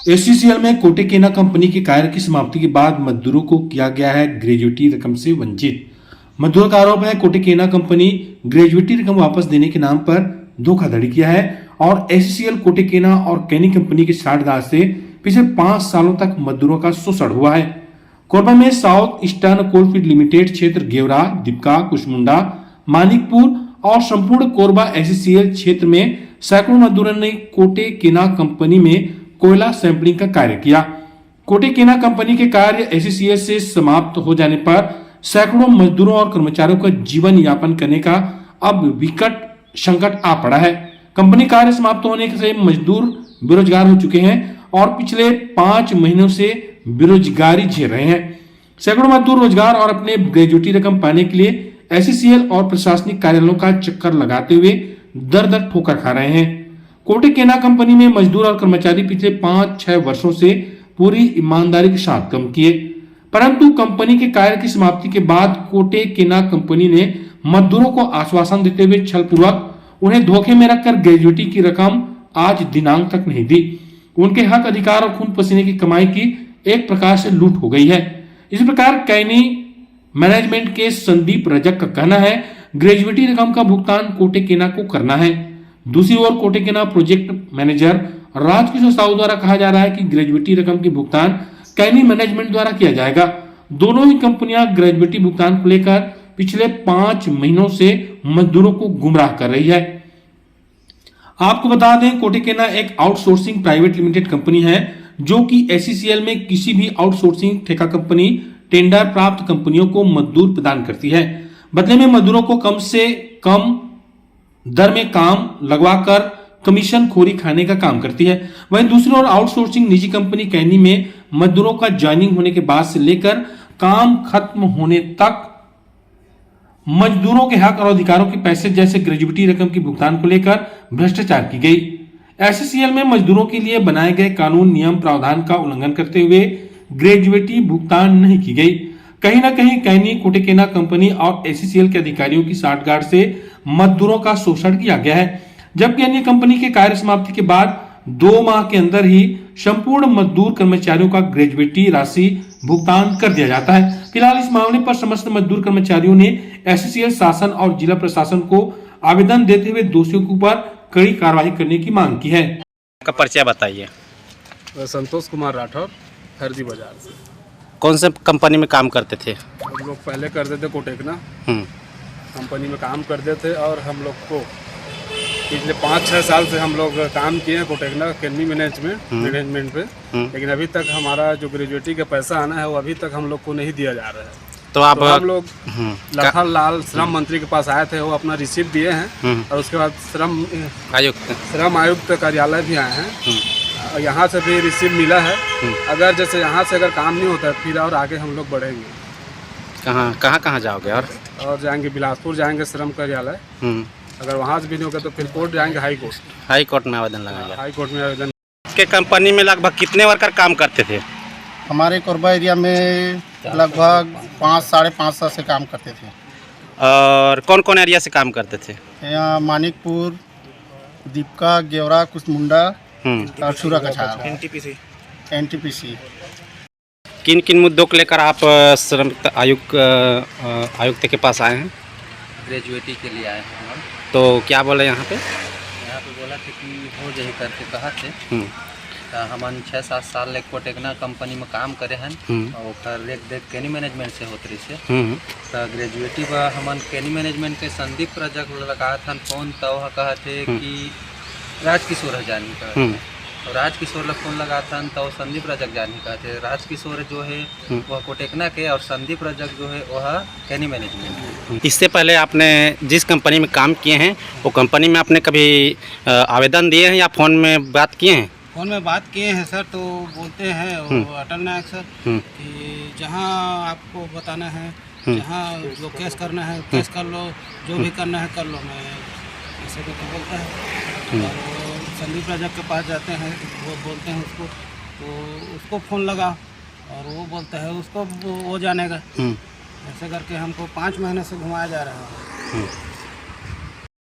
SCCL में कोटेकेना company के कार्य की समाप्ति के बाद मजदूरों को किया गया है ग्रेजुएटी रकम से वंचित। मजदूरों का आरोप है कोटेकेना कंपनी ग्रेजुएटी रकम वापस देने के नाम पर धोखाधड़ी किया है और एससीसीएल कोटेकेना और कैनी कंपनी के साठगांठ से पिछले 5 सालों तक मजदूरों का शोषण हुआ है। कोरबा में साउथ ईस्टर्न कोलफील्ड लिमिटेड क्षेत्र गेवरा, दीपका, कुशमुंडा, मानिकपुर और संपूर्ण कोरबा एससीसीएल क्षेत्र में सैकड़ों मजदूरों ने कोटेकेना कंपनी में कोयला सैंपलिंग का कार्य किया। कोटेकेना कंपनी के कार्य एससीसीएल से समाप्त हो जाने पर सैकड़ों मजदूरों और कर्मचारियों का जीवन यापन करने का अब विकट संकट आ पड़ा है। कंपनी कार्य समाप्त होने से मजदूर बेरोजगार हो चुके हैं और पिछले 5 महीनों से बेरोजगारी झेल रहे हैं। सैकड़ों मजदूर रोजगार और अपने ग्रेजुएटी रकम पाने के लिए एससीसीएल और प्रशासनिक कार्यालयों का चक्कर लगाते हुए दर दर ठोकर खा रहे हैं। कोटेकेना कंपनी में मजदूर और कर्मचारी पिछले 5-6 वर्षों से पूरी ईमानदारी के साथ काम किए, परंतु कंपनी के कार्य की समाप्ति के बाद कोटेकेना कंपनी ने मजदूरों को आश्वासन देते हुए छलपूर्वक उन्हें धोखे में रखकर ग्रेजुएटी की रकम आज दिनांक तक नहीं दी। उनके हक, अधिकार और खून पसीने की कमाई की एक प्रकार से लूट हो गई है। इस प्रकार कैनी मैनेजमेंट के संदीप रजक का कहना है ग्रेजुएटी रकम का भुगतान कोटेकेना को करना है। दूसरी ओर कोटेकेना प्रोजेक्ट मैनेजर राजकिशोर साहू द्वारा कहा जा रहा है कि ग्रेजुएटी रकम की भुगतान कैनी मैनेजमेंट द्वारा किया जाएगा। दोनों ही कंपनियां ग्रेजुएटी भुगतान को लेकर पिछले 5 महीनों से मजदूरों को गुमराह कर रही है। आपको बता दें, कोटेकेना एक आउटसोर्सिंग प्राइवेट लिमिटेड कंपनी है जो कि एससीसीएल में किसी भी आउटसोर्सिंग ठेका कंपनी, टेंडर प्राप्त कंपनियों को मजदूर प्रदान करती है। बदले में मजदूरों को कम से कम दर में काम लगवाकर कमीशन खोरी खाने का काम करती है। वहीं दूसरी ओर आउटसोर्सिंग निजी कंपनी कैनी में मजदूरों का ज्वाइनिंग होने के बाद से लेकर काम खत्म होने तक मजदूरों के हक और अधिकारों के पैसे जैसे ग्रेजुएटी रकम की भुगतान को लेकर भ्रष्टाचार की गई। एससीसीएल में मजदूरों के लिए बनाए गए कानून नियम प्रावधान का उल्लंघन करते हुए ग्रेजुएटी भुगतान नहीं की गई। कहीं ना कहीं कैनी, कोटेकेना कंपनी और एससीसीएल के अधिकारियों की साठगांठ से मजदूरों का शोषण किया गया है, जबकि अन्य कंपनी के कार्य समाप्ति के बाद 2 माह के अंदर ही संपूर्ण मजदूर कर्मचारियों का ग्रेजुएटी राशि भुगतान कर दिया जाता है। फिलहाल इस मामले पर समस्त मजदूर कर्मचारियों ने एससीसीएल शासन और जिला प्रशासन को आवेदन देते हुए दोषियों के ऊपर कड़ी कार्रवाई करने की मांग की है। का परिचय बताइए। संतोष कुमार राठौर, हरदी बाजार से। कौन से कंपनी में काम करते थे? हम लोग पहले करते थे कोटेकेना कंपनी में काम करते थे और हम लोग को पिछले 5-6 साल से हम लोग काम किए हैं कोटेकेना कैनी मैनेजमेंट पे, लेकिन अभी तक हमारा जो ग्रेजुएटी का पैसा आना है वो अभी तक हम लोग को नहीं दिया जा रहा है। तो आप हम लोग लखन लाल श्रम मंत्री के पास आए थे, वो अपना रिसीप्ट दिए हैं और उसके बाद श्रम आयुक्त कार्यालय भी आए हैं, यहाँ से भी रिसीप्ट मिला है। अगर जैसे यहाँ से अगर काम नहीं होता है फिर और आगे हम लोग बढ़ेंगे। कहाँ जाओगे? और जाएंगे बिलासपुर, जाएंगे श्रम कार्यालय। अगर वहाँ से भी नहीं होगा तो फिर कोर्ट जाएंगे, हाई कोर्ट में आवेदन लगाएंगे। हाई कोर्ट में आवेदन। के कंपनी में लगभग कितने वर्कर काम करते थे? हमारे कोरबा एरिया में लगभग 5-5.5 साल से काम करते थे। और कौन कौन एरिया से काम करते थे? यहाँ मानिकपुर, दीपका, गेवरा, कुशमुंडा और सूरकछार, एनटीपीसी। किन किन मुद्दों को लेकर आप श्रम आयुक्त के पास आए हैं? ग्रेजुएटी के लिए आए हैं हम। तो क्या बोले यहाँ पे? यहाँ पे बोला थे कि हो जाए करके कहा थे। तो हमन 6-7 साल ले कोटेकेना कंपनी में काम करे हैं और देख कैनी मैनेजमेंट से होते से तो ग्रेजुएटी बा हमन कैनी मैनेजमेंट के संदीप रजक लगा था फोन, तो वह कहा थे कि राजकिशोर हजानी का तो राजकिशोर ला फोन लगा था तो संदीप रजक जानी का थे। राजकिशोर जो है वह कोटेकेना के और संदीप रजक जो है वह कैनी मैनेजमेंट। इससे पहले आपने जिस कंपनी में काम किए हैं वो कंपनी में आपने कभी आवेदन दिए हैं या फ़ोन में बात किए हैं? फ़ोन में बात किए हैं सर, तो बोलते हैं वो अटल नायक सर कि जहाँ आपको बताना है, जहाँ जो केस करना है केस कर लो, जो भी करना है कर लो, मैं ऐसे करके बोलता है। और संदीप रजक के पास जाते हैं, वो बोलते हैं उसको, तो उसको फ़ोन लगा और वो बोलता है उसको वो जानेगा। ऐसे करके हमको 5 महीने से घुमाया जा रहा है।